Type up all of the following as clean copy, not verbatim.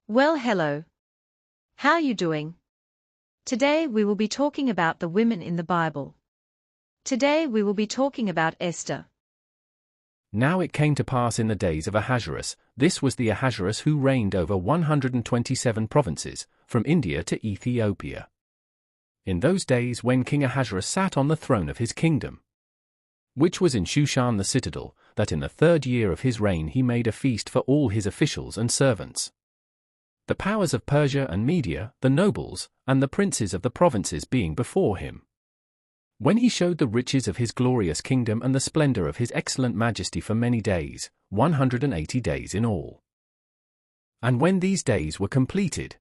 Well, hello. How are you doing? Today we will be talking about the women in the Bible. Today we will be talking about Esther. Now it came to pass in the days of Ahasuerus, this was the Ahasuerus who reigned over 127 provinces, from India to Ethiopia. In those days when King Ahasuerus sat on the throne of his kingdom, which was in Shushan the citadel, that in the 3rd year of his reign he made a feast for all his officials and servants. The powers of Persia and Media, the nobles, and the princes of the provinces being before him. When he showed the riches of his glorious kingdom and the splendor of his excellent majesty for many days, 180 days in all. And when these days were completed,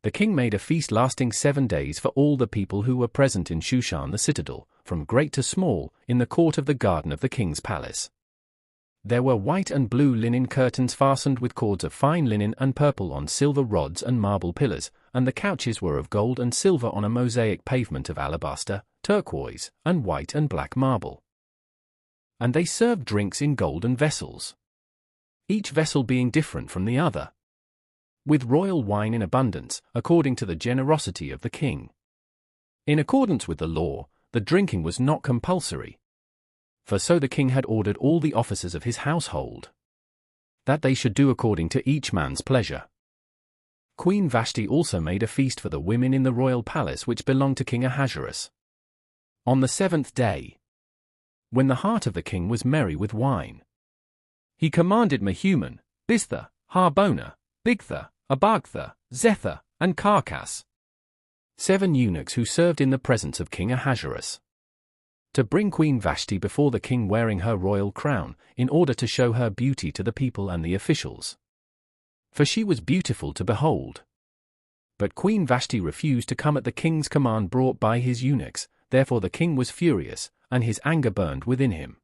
the king made a feast lasting 7 days for all the people who were present in Shushan the citadel, from great to small, in the court of the garden of the king's palace. There were white and blue linen curtains fastened with cords of fine linen and purple on silver rods and marble pillars, and the couches were of gold and silver on a mosaic pavement of alabaster, turquoise, and white and black marble. And they served drinks in golden vessels, each vessel being different from the other, with royal wine in abundance, according to the generosity of the king. In accordance with the law, the drinking was not compulsory, for so the king had ordered all the officers of his household, that they should do according to each man's pleasure. Queen Vashti also made a feast for the women in the royal palace which belonged to King Ahasuerus. On the 7th day, when the heart of the king was merry with wine, he commanded Mehuman, Biztha, Harbona, Bigtha, Abagtha, Zethar, and Carcass, 7 eunuchs who served in the presence of King Ahasuerus, to bring Queen Vashti before the king wearing her royal crown, in order to show her beauty to the people and the officials. For she was beautiful to behold. But Queen Vashti refused to come at the king's command brought by his eunuchs, therefore the king was furious, and his anger burned within him.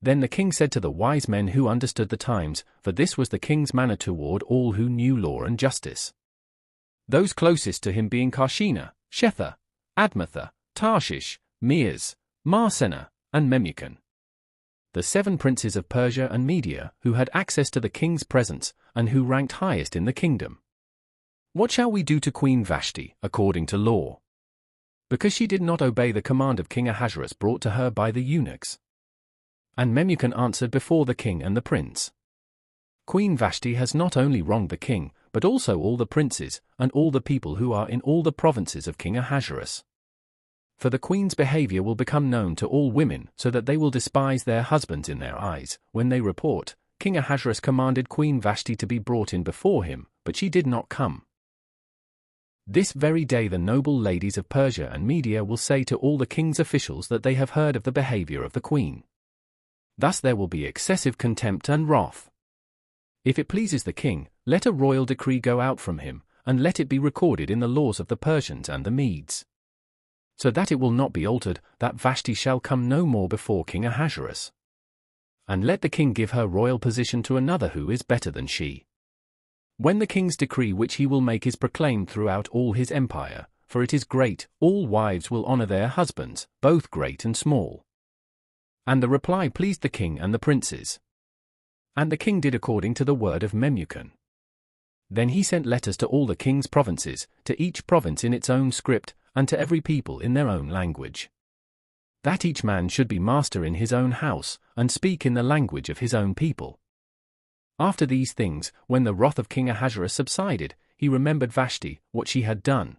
Then the king said to the wise men who understood the times, for this was the king's manner toward all who knew law and justice, those closest to him being Karshena, Shetha, Admatha, Tarshish, Meas, Marsena, and Memucan, the 7 princes of Persia and Media, who had access to the king's presence, and who ranked highest in the kingdom. What shall we do to Queen Vashti, according to law? Because she did not obey the command of King Ahasuerus brought to her by the eunuchs. And Memucan answered before the king and the prince, Queen Vashti has not only wronged the king, but also all the princes, and all the people who are in all the provinces of King Ahasuerus. For the queen's behavior will become known to all women, so that they will despise their husbands in their eyes, when they report, King Ahasuerus commanded Queen Vashti to be brought in before him, but she did not come. This very day the noble ladies of Persia and Media will say to all the king's officials that they have heard of the behavior of the queen. Thus there will be excessive contempt and wrath. If it pleases the king, let a royal decree go out from him, and let it be recorded in the laws of the Persians and the Medes, so that it will not be altered, that Vashti shall come no more before King Ahasuerus. And let the king give her royal position to another who is better than she. When the king's decree which he will make is proclaimed throughout all his empire, for it is great, all wives will honor their husbands, both great and small. And the reply pleased the king and the princes. And the king did according to the word of Memucan. Then he sent letters to all the king's provinces, to each province in its own script, and to every people in their own language, that each man should be master in his own house, and speak in the language of his own people. After these things, when the wrath of King Ahasuerus subsided, he remembered Vashti, what she had done,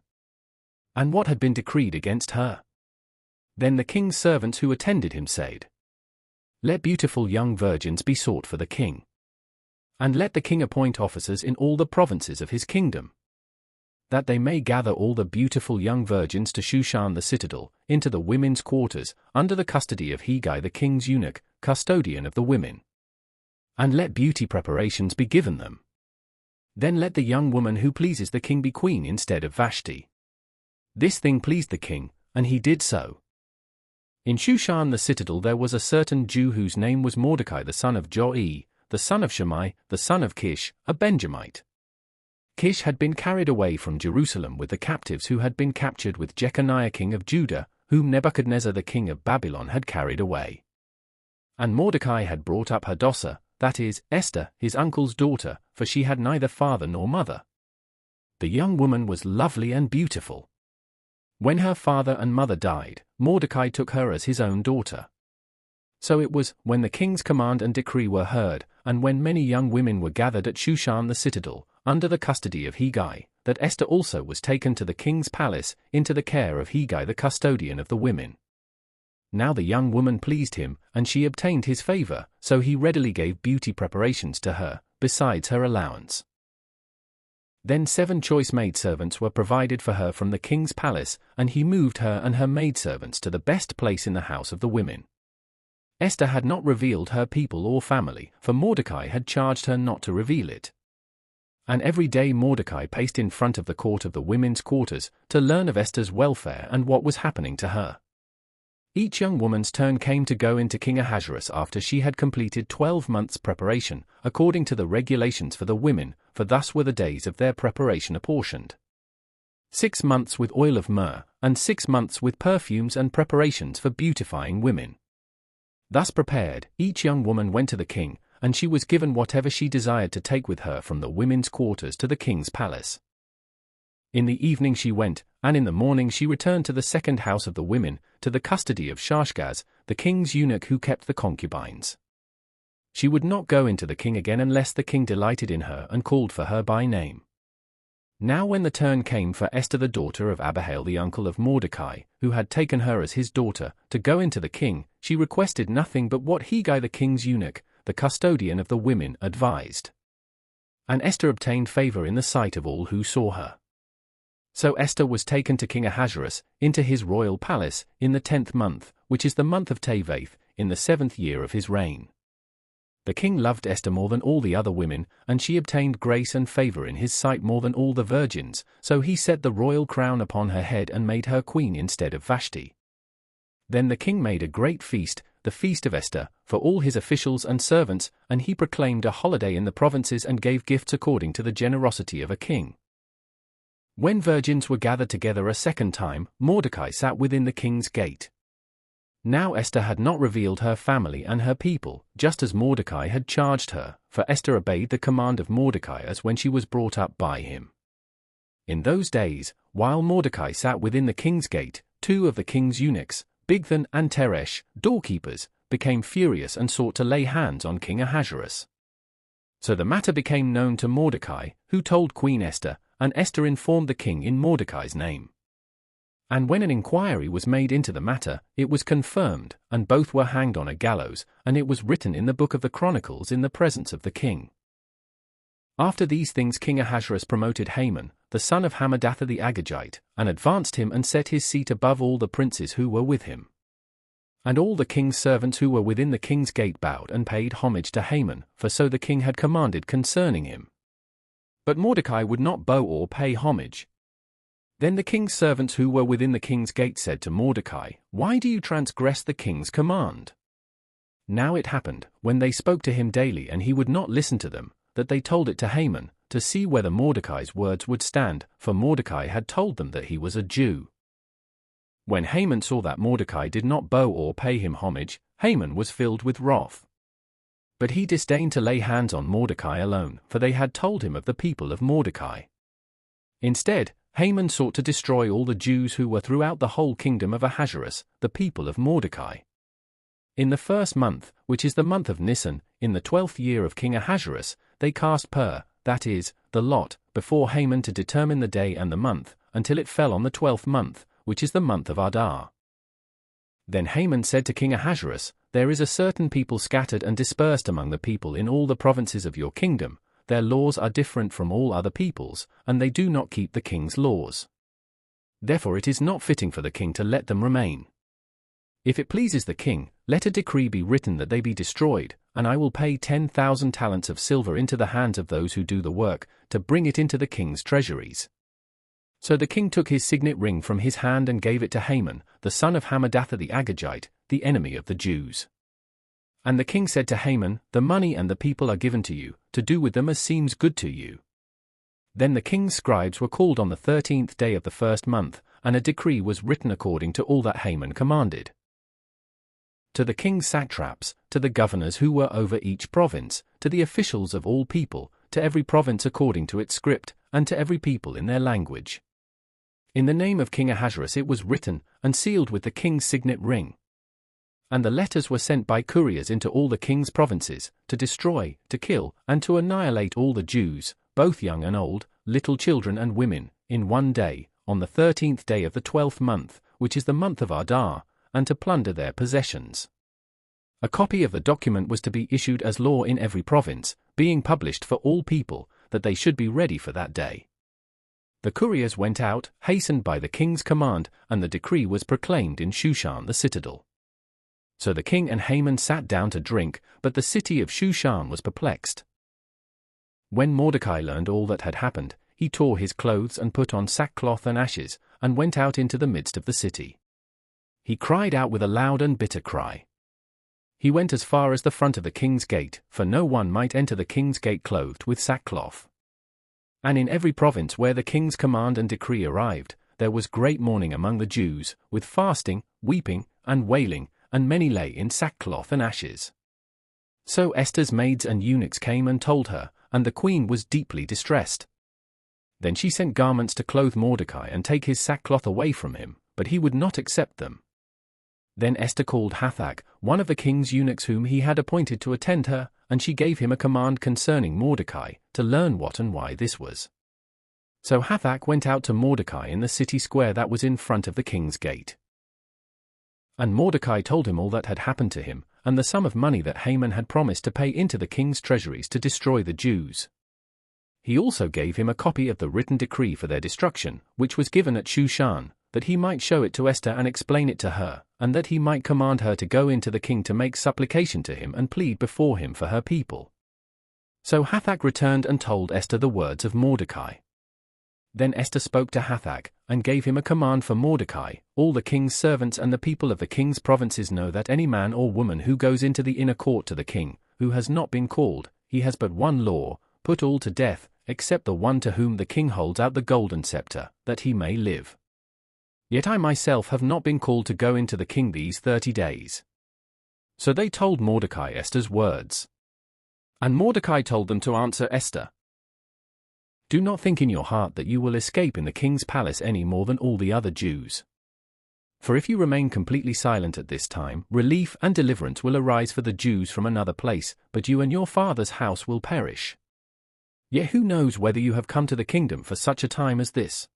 and what had been decreed against her. Then the king's servants who attended him said, Let beautiful young virgins be sought for the king, and let the king appoint officers in all the provinces of his kingdom, that they may gather all the beautiful young virgins to Shushan the citadel, into the women's quarters, under the custody of Hegai the king's eunuch, custodian of the women. And let beauty preparations be given them. Then let the young woman who pleases the king be queen instead of Vashti. This thing pleased the king, and he did so. In Shushan the citadel there was a certain Jew whose name was Mordecai the son of Joai, the son of Shammai, the son of Kish, a Benjamite. Kish had been carried away from Jerusalem with the captives who had been captured with Jeconiah king of Judah, whom Nebuchadnezzar the king of Babylon had carried away. And Mordecai had brought up Hadassah, that is, Eshter, his uncle's daughter, for she had neither father nor mother. The young woman was lovely and beautiful. When her father and mother died, Mordecai took her as his own daughter. So it was, when the king's command and decree were heard, and when many young women were gathered at Shushan the citadel, under the custody of Hegai, that Eshter also was taken to the king's palace, into the care of Hegai the custodian of the women. Now the young woman pleased him, and she obtained his favor, so he readily gave beauty preparations to her, besides her allowance. Then 7 choice maidservants were provided for her from the king's palace, and he moved her and her maidservants to the best place in the house of the women. Eshter had not revealed her people or family, for Mordecai had charged her not to reveal it. And every day Mordecai paced in front of the court of the women's quarters, to learn of Esther's welfare and what was happening to her. Each young woman's turn came to go into King Ahasuerus after she had completed 12 months' preparation, according to the regulations for the women, for thus were the days of their preparation apportioned. 6 months with oil of myrrh, and 6 months with perfumes and preparations for beautifying women. Thus prepared, each young woman went to the king, and she was given whatever she desired to take with her from the women's quarters to the king's palace. In the evening she went, and in the morning she returned to the second house of the women, to the custody of Shashgaz, the king's eunuch who kept the concubines. She would not go into the king again unless the king delighted in her and called for her by name. Now when the turn came for Eshter the daughter of Abihail the uncle of Mordecai, who had taken her as his daughter, to go into the king, she requested nothing but what Hegai the king's eunuch, the custodian of the women, advised. And Eshter obtained favor in the sight of all who saw her. So Eshter was taken to King Ahasuerus, into his royal palace, in the 10th month, which is the month of Tevath, in the 7th year of his reign. The king loved Eshter more than all the other women, and she obtained grace and favor in his sight more than all the virgins, so he set the royal crown upon her head and made her queen instead of Vashti. Then the king made a great feast, the feast of Eshter, for all his officials and servants, and he proclaimed a holiday in the provinces and gave gifts according to the generosity of a king. When virgins were gathered together a second time, Mordecai sat within the king's gate. Now Eshter had not revealed her family and her people, just as Mordecai had charged her, for Eshter obeyed the command of Mordecai as when she was brought up by him. In those days, while Mordecai sat within the king's gate, 2 of the king's eunuchs, Bigthan and Teresh, doorkeepers, became furious and sought to lay hands on King Ahasuerus. So the matter became known to Mordecai, who told Queen Eshter, and Eshter informed the king in Mordecai's name. And when an inquiry was made into the matter, it was confirmed, and both were hanged on a gallows, and it was written in the book of the Chronicles in the presence of the king. After these things King Ahasuerus promoted Haman, the son of Hammedatha the Agagite, and advanced him and set his seat above all the princes who were with him. And all the king's servants who were within the king's gate bowed and paid homage to Haman, for so the king had commanded concerning him. But Mordecai would not bow or pay homage. Then the king's servants who were within the king's gate said to Mordecai, "Why do you transgress the king's command?" Now it happened, when they spoke to him daily and he would not listen to them, that they told it to Haman, to see whether Mordecai's words would stand, for Mordecai had told them that he was a Jew. When Haman saw that Mordecai did not bow or pay him homage, Haman was filled with wrath. But he disdained to lay hands on Mordecai alone, for they had told him of the people of Mordecai. Instead, Haman sought to destroy all the Jews who were throughout the whole kingdom of Ahasuerus, the people of Mordecai. In the 1st month, which is the month of Nisan, in the 12th year of King Ahasuerus, they cast pur, that is, the lot, before Haman to determine the day and the month, until it fell on the 12th month, which is the month of Adar. Then Haman said to King Ahasuerus, "There is a certain people scattered and dispersed among the people in all the provinces of your kingdom. Their laws are different from all other peoples, and they do not keep the king's laws. Therefore it is not fitting for the king to let them remain. If it pleases the king, let a decree be written that they be destroyed, and I will pay 10,000 talents of silver into the hands of those who do the work, to bring it into the king's treasuries." So the king took his signet ring from his hand and gave it to Haman, the son of Hammedatha the Agagite, the enemy of the Jews. And the king said to Haman, "The money and the people are given to you, to do with them as seems good to you." Then the king's scribes were called on the 13th day of the 1st month, and a decree was written according to all that Haman commanded. To the king's satraps, to the governors who were over each province, to the officials of all people, to every province according to its script, and to every people in their language. In the name of King Ahasuerus it was written, and sealed with the king's signet ring. And the letters were sent by couriers into all the king's provinces, to destroy, to kill, and to annihilate all the Jews, both young and old, little children and women, in one day, on the 13th day of the 12th month, which is the month of Adar, and to plunder their possessions. A copy of the document was to be issued as law in every province, being published for all people, that they should be ready for that day. The couriers went out, hastened by the king's command, and the decree was proclaimed in Shushan the citadel. So the king and Haman sat down to drink, but the city of Shushan was perplexed. When Mordecai learned all that had happened, he tore his clothes and put on sackcloth and ashes, and went out into the midst of the city. He cried out with a loud and bitter cry. He went as far as the front of the king's gate, for no one might enter the king's gate clothed with sackcloth. And in every province where the king's command and decree arrived, there was great mourning among the Jews, with fasting, weeping, and wailing, and many lay in sackcloth and ashes. So Esther's maids and eunuchs came and told her, and the queen was deeply distressed. Then she sent garments to clothe Mordecai and take his sackcloth away from him, but he would not accept them. Then Esther called Hathach, one of the king's eunuchs whom he had appointed to attend her, and she gave him a command concerning Mordecai, to learn what and why this was. So Hathach went out to Mordecai in the city square that was in front of the king's gate. And Mordecai told him all that had happened to him, and the sum of money that Haman had promised to pay into the king's treasuries to destroy the Jews. He also gave him a copy of the written decree for their destruction, which was given at Shushan, that he might show it to Esther and explain it to her, and that he might command her to go in to the king to make supplication to him and plead before him for her people. So Hathach returned and told Esther the words of Mordecai. Then Esther spoke to Hathach, and gave him a command for Mordecai. All the king's servants and the people of the king's provinces know that any man or woman who goes into the inner court to the king, who has not been called, he has but one law, put all to death, except the one to whom the king holds out the golden scepter, that he may live. Yet I myself have not been called to go into the king these 30 days. So they told Mordecai Esther's words. And Mordecai told them to answer Esther. Do not think in your heart that you will escape in the king's palace any more than all the other Jews. For if you remain completely silent at this time, relief and deliverance will arise for the Jews from another place, but you and your father's house will perish. Yet who knows whether you have come to the kingdom for such a time as this?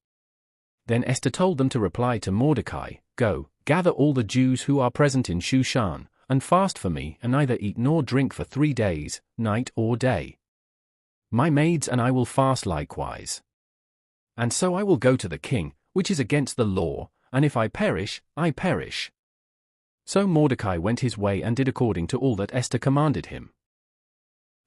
Then Esther told them to reply to Mordecai, Go, gather all the Jews who are present in Shushan, and fast for me, and neither eat nor drink for 3 days, night or day. My maids and I will fast likewise. And so I will go to the king, which is against the law, and if I perish, I perish. So Mordecai went his way and did according to all that Esther commanded him.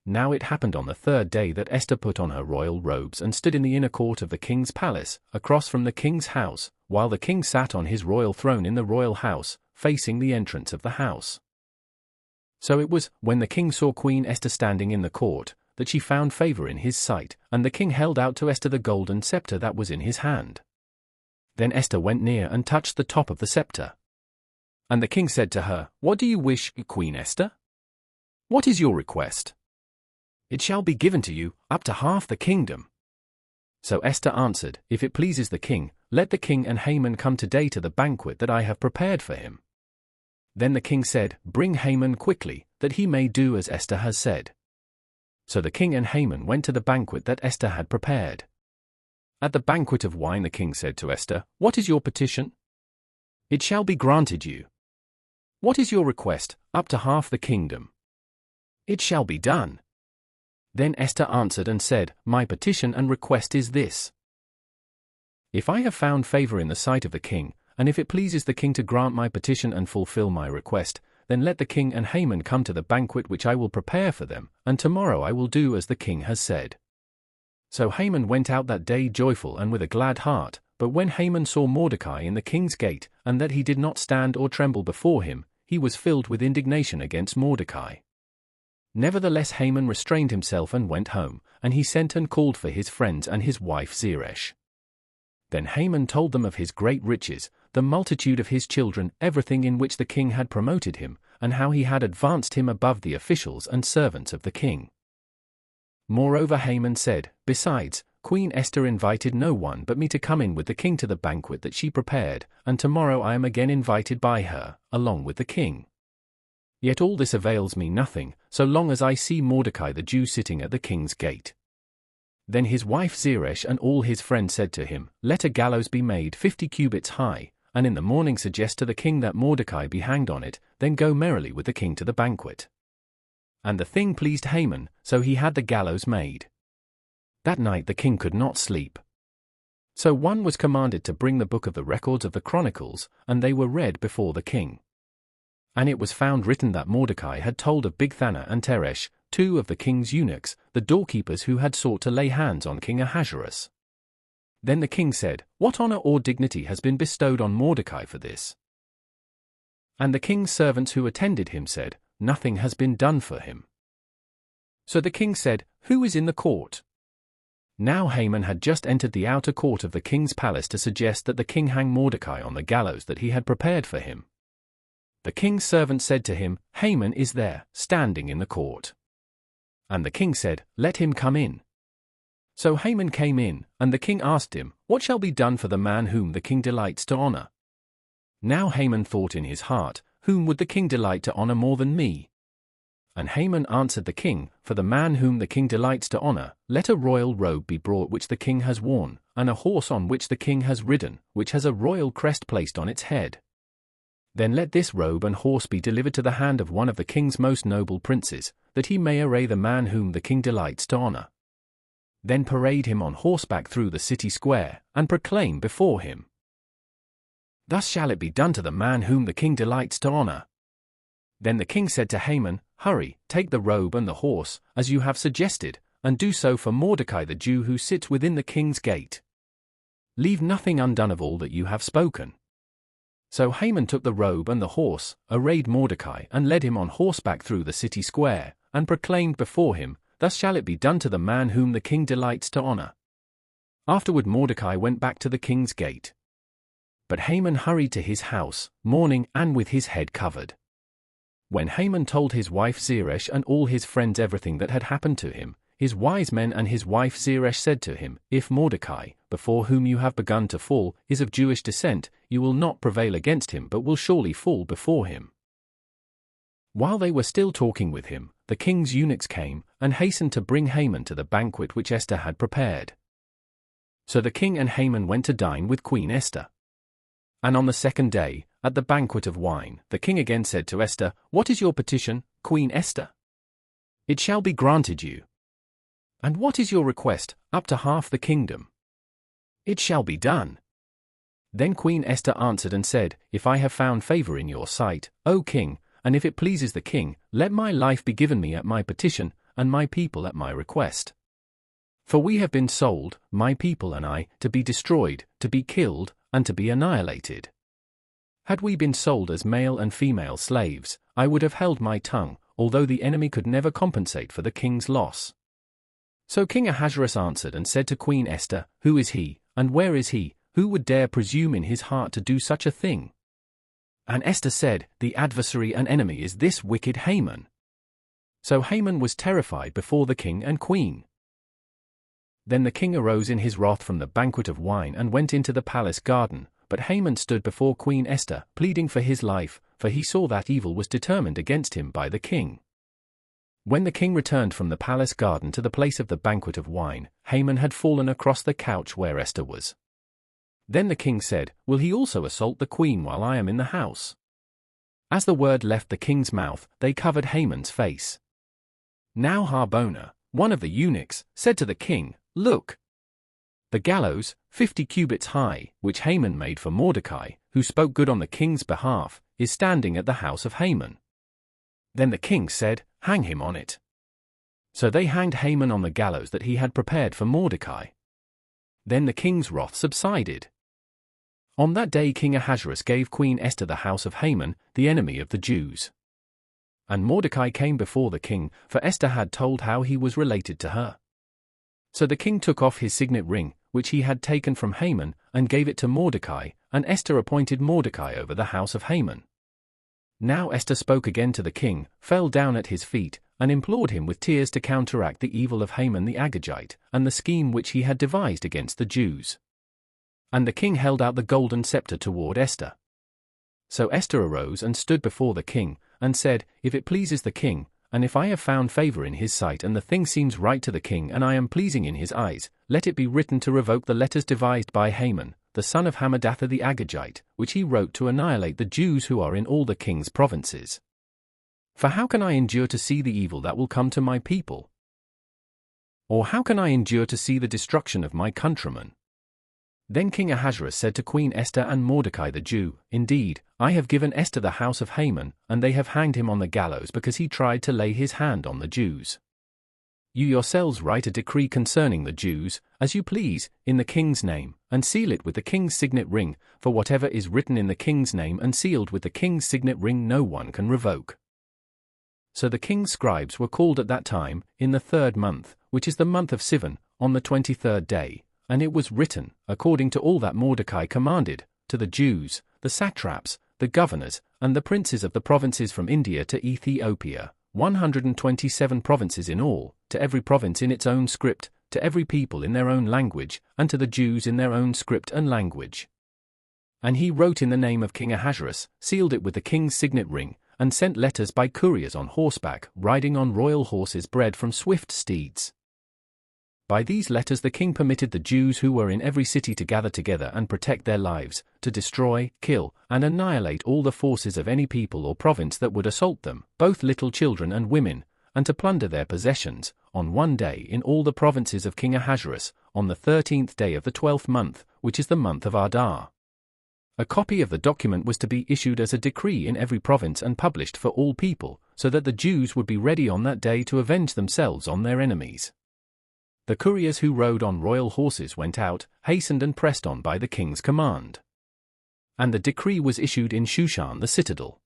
Now it happened on the 3rd day that Esther put on her royal robes and stood in the inner court of the king's palace, across from the king's house, while the king sat on his royal throne in the royal house, facing the entrance of the house. So it was, when the king saw Queen Esther standing in the court, that she found favor in his sight, and the king held out to Esther the golden scepter that was in his hand. Then Esther went near and touched the top of the scepter. And the king said to her, What do you wish, Queen Esther? What is your request? It shall be given to you, up to half the kingdom. So Esther answered, If it pleases the king, let the king and Haman come today to the banquet that I have prepared for him. Then the king said, Bring Haman quickly, that he may do as Esther has said. So the king and Haman went to the banquet that Esther had prepared. At the banquet of wine the king said to Esther, What is your petition? It shall be granted you. What is your request, up to half the kingdom? It shall be done. Then Esther answered and said, My petition and request is this. If I have found favor in the sight of the king, and if it pleases the king to grant my petition and fulfill my request, then let the king and Haman come to the banquet which I will prepare for them, and tomorrow I will do as the king has said. So Haman went out that day joyful and with a glad heart, but when Haman saw Mordecai in the king's gate, and that he did not stand or tremble before him, he was filled with indignation against Mordecai. Nevertheless Haman restrained himself and went home, and he sent and called for his friends and his wife Zeresh. Then Haman told them of his great riches, the multitude of his children, everything in which the king had promoted him, and how he had advanced him above the officials and servants of the king. Moreover, Haman said, "Besides, Queen Esther invited no one but me to come in with the king to the banquet that she prepared, and tomorrow I am again invited by her, along with the king. Yet all this avails me nothing, so long as I see Mordecai the Jew sitting at the king's gate." Then his wife Zeresh and all his friends said to him, "Let a gallows be made 50 cubits high, and in the morning suggest to the king that Mordecai be hanged on it, then go merrily with the king to the banquet." And the thing pleased Haman, so he had the gallows made. That night the king could not sleep. So one was commanded to bring the book of the records of the Chronicles, and they were read before the king. And it was found written that Mordecai had told of Bigthana and Teresh, two of the king's eunuchs, the doorkeepers who had sought to lay hands on King Ahasuerus. Then the king said, "What honor or dignity has been bestowed on Mordecai for this?" And the king's servants who attended him said, "Nothing has been done for him." So the king said, "Who is in the court?" Now Haman had just entered the outer court of the king's palace to suggest that the king hang Mordecai on the gallows that he had prepared for him. The king's servant said to him, "Haman is there, standing in the court." And the king said, "Let him come in." So Haman came in, and the king asked him, "What shall be done for the man whom the king delights to honor?" Now Haman thought in his heart, "Whom would the king delight to honor more than me?" And Haman answered the king, "For the man whom the king delights to honor, let a royal robe be brought which the king has worn, and a horse on which the king has ridden, which has a royal crest placed on its head. Then let this robe and horse be delivered to the hand of one of the king's most noble princes, that he may array the man whom the king delights to honor. Then parade him on horseback through the city square, and proclaim before him, 'Thus shall it be done to the man whom the king delights to honor.'" Then the king said to Haman, "Hurry, take the robe and the horse, as you have suggested, and do so for Mordecai the Jew who sits within the king's gate. Leave nothing undone of all that you have spoken." So Haman took the robe and the horse, arrayed Mordecai, and led him on horseback through the city square, and proclaimed before him, "Thus shall it be done to the man whom the king delights to honor." Afterward Mordecai went back to the king's gate. But Haman hurried to his house, mourning and with his head covered. When Haman told his wife Zeresh and all his friends everything that had happened to him, his wise men and his wife Zeresh said to him, "If Mordecai, before whom you have begun to fall, is of Jewish descent, you will not prevail against him but will surely fall before him." While they were still talking with him, the king's eunuchs came, and hastened to bring Haman to the banquet which Esther had prepared. So the king and Haman went to dine with Queen Esther. And on the second day, at the banquet of wine, the king again said to Esther, "What is your petition, Queen Esther?" "It shall be granted you." "And what is your request, up to half the kingdom?" "It shall be done." Then Queen Esther answered and said, "If I have found favor in your sight, O king, and if it pleases the king, let my life be given me at my petition, and my people at my request. For we have been sold, my people and I, to be destroyed, to be killed, and to be annihilated. Had we been sold as male and female slaves, I would have held my tongue, although the enemy could never compensate for the king's loss." So King Ahasuerus answered and said to Queen Esther, "Who is he, and where is he, who would dare presume in his heart to do such a thing?" And Esther said, "The adversary and enemy is this wicked Haman." So Haman was terrified before the king and queen. Then the king arose in his wrath from the banquet of wine and went into the palace garden, but Haman stood before Queen Esther, pleading for his life, for he saw that evil was determined against him by the king. When the king returned from the palace garden to the place of the banquet of wine, Haman had fallen across the couch where Esther was. Then the king said, "Will he also assault the queen while I am in the house?" As the word left the king's mouth, they covered Haman's face. Now Harbona, one of the eunuchs, said to the king, "Look! The gallows, 50 cubits high, which Haman made for Mordecai, who spoke good on the king's behalf, is standing at the house of Haman." Then the king said, "Hang him on it." So they hanged Haman on the gallows that he had prepared for Mordecai. Then the king's wrath subsided. On that day King Ahasuerus gave Queen Esther the house of Haman, the enemy of the Jews. And Mordecai came before the king, for Esther had told how he was related to her. So the king took off his signet ring, which he had taken from Haman, and gave it to Mordecai, and Esther appointed Mordecai over the house of Haman. Now Esther spoke again to the king, fell down at his feet, and implored him with tears to counteract the evil of Haman the Agagite, and the scheme which he had devised against the Jews. And the king held out the golden scepter toward Esther. So Esther arose and stood before the king, and said, If it pleases the king, and if I have found favor in his sight, and the thing seems right to the king, and I am pleasing in his eyes, let it be written to revoke the letters devised by Haman, the son of Hammedatha the Agagite, which he wrote to annihilate the Jews who are in all the king's provinces. For how can I endure to see the evil that will come to my people? Or how can I endure to see the destruction of my countrymen? Then King Ahasuerus said to Queen Esther and Mordecai the Jew, Indeed, I have given Esther the house of Haman, and they have hanged him on the gallows because he tried to lay his hand on the Jews. You yourselves write a decree concerning the Jews, as you please, in the king's name, and seal it with the king's signet ring, for whatever is written in the king's name and sealed with the king's signet ring no one can revoke. So the king's scribes were called at that time, in the 3rd month, which is the month of Sivan, on the 23rd day, and it was written, according to all that Mordecai commanded, to the Jews, the satraps, the governors, and the princes of the provinces from India to Ethiopia, 127 provinces in all, to every province in its own script, to every people in their own language, and to the Jews in their own script and language. And he wrote in the name of King Ahasuerus, sealed it with the king's signet ring, and sent letters by couriers on horseback, riding on royal horses bred from swift steeds. By these letters the king permitted the Jews who were in every city to gather together and protect their lives, to destroy, kill, and annihilate all the forces of any people or province that would assault them, both little children and women, and to plunder their possessions, on one day in all the provinces of King Ahasuerus, on the 13th day of the 12th month, which is the month of Adar. A copy of the document was to be issued as a decree in every province and published for all people, so that the Jews would be ready on that day to avenge themselves on their enemies. The couriers who rode on royal horses went out, hastened and pressed on by the king's command. And the decree was issued in Shushan the citadel.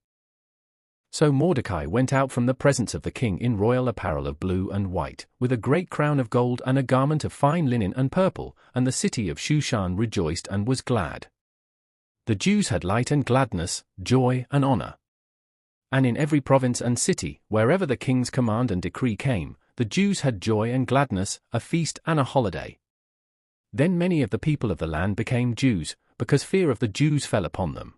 So Mordecai went out from the presence of the king in royal apparel of blue and white, with a great crown of gold and a garment of fine linen and purple, and the city of Shushan rejoiced and was glad. The Jews had light and gladness, joy and honor. And in every province and city, wherever the king's command and decree came, the Jews had joy and gladness, a feast and a holiday. Then many of the people of the land became Jews, because fear of the Jews fell upon them.